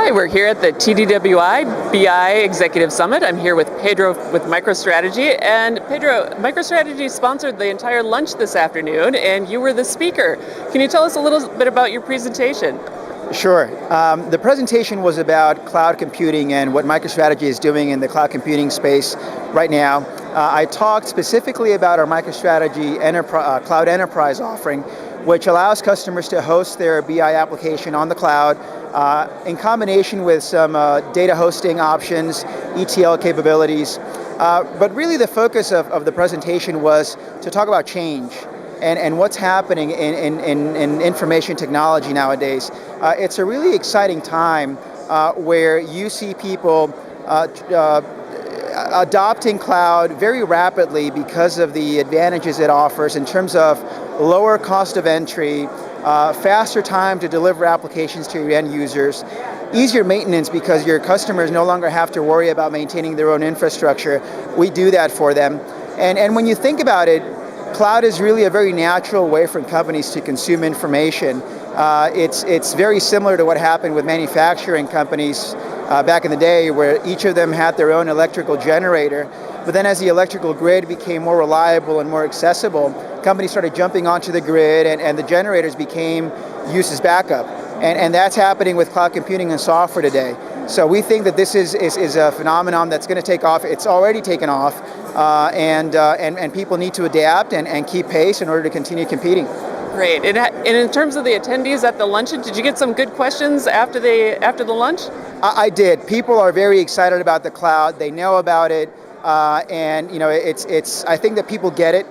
Hi, we're here at the TDWI BI Executive Summit. I'm here with Pedro with Microstrategy. And Pedro, Microstrategy sponsored the entire lunch this afternoon, and you were the speaker. Can you tell us a little bit about your presentation? Sure. The presentation was about cloud computing and what MicroStrategy is doing in the cloud computing space right now. I talked specifically about our MicroStrategy Cloud Enterprise offering, which allows customers to host their BI application on the cloud in combination with some data hosting options, ETL capabilities. But really the focus of the presentation was to talk about change and what's happening in information technology nowadays. It's a really exciting time where you see people adopting cloud very rapidly because of the advantages it offers in terms of lower cost of entry, faster time to deliver applications to your end users, easier maintenance because your customers no longer have to worry about maintaining their own infrastructure. We do that for them. And when you think about it, cloud is really a very natural way for companies to consume information. It's very similar to what happened with manufacturing companies back in the day, where each of them had their own electrical generator. But then as the electrical grid became more reliable and more accessible, companies started jumping onto the grid, and the generators became used as backup. And that's happening with cloud computing and software today. So we think that this is a phenomenon that's going to take off. It's already taken off, and people need to adapt and keep pace in order to continue competing. Great. And in terms of the attendees at the luncheon, did you get some good questions after the lunch? I did. People are very excited about the cloud. They know about it, and it's. I think that people get it.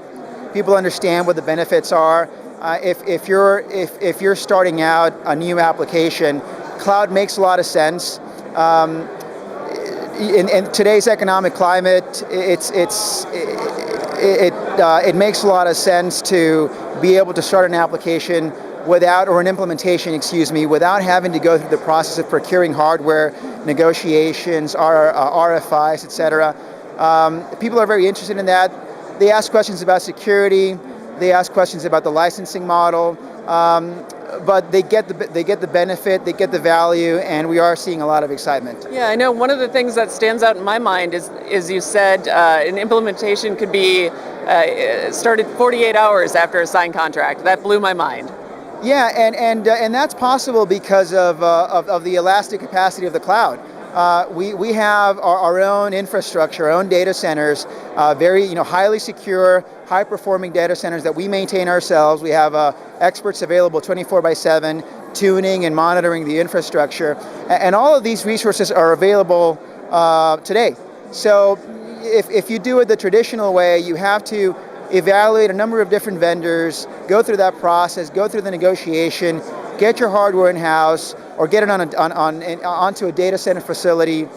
People understand what the benefits are. If you're starting out a new application, cloud makes a lot of sense. In today's economic climate, it makes a lot of sense to be able to start an application or an implementation, without having to go through the process of procuring hardware, negotiations, RFIs, etc. People are very interested in that. They ask questions about security. They ask questions about the licensing model. But they get the benefit, they get the value, and we are seeing a lot of excitement. Yeah, I know one of the things that stands out in my mind is you said an implementation could be started 48 hours after a signed contract. That blew my mind. Yeah, and that's possible because of the elastic capacity of the cloud. We have our own infrastructure, our own data centers, very highly secure, high-performing data centers that we maintain ourselves. We have experts available 24/7, tuning and monitoring the infrastructure, and all of these resources are available today. So if you do it the traditional way, you have to evaluate a number of different vendors, go through that process, go through the negotiation, get your hardware in-house, or get it onto a data center facility,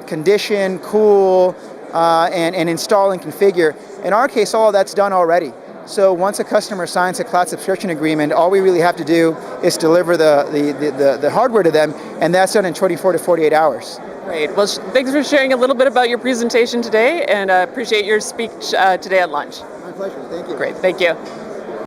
condition, cool, and install and configure. In our case, all of that's done already. So once a customer signs a cloud subscription agreement, all we really have to do is deliver the hardware to them, and that's done in 24 to 48 hours. Great. Well, thanks for sharing a little bit about your presentation today, and appreciate your speech today at lunch. My pleasure. Thank you. Great. Thank you.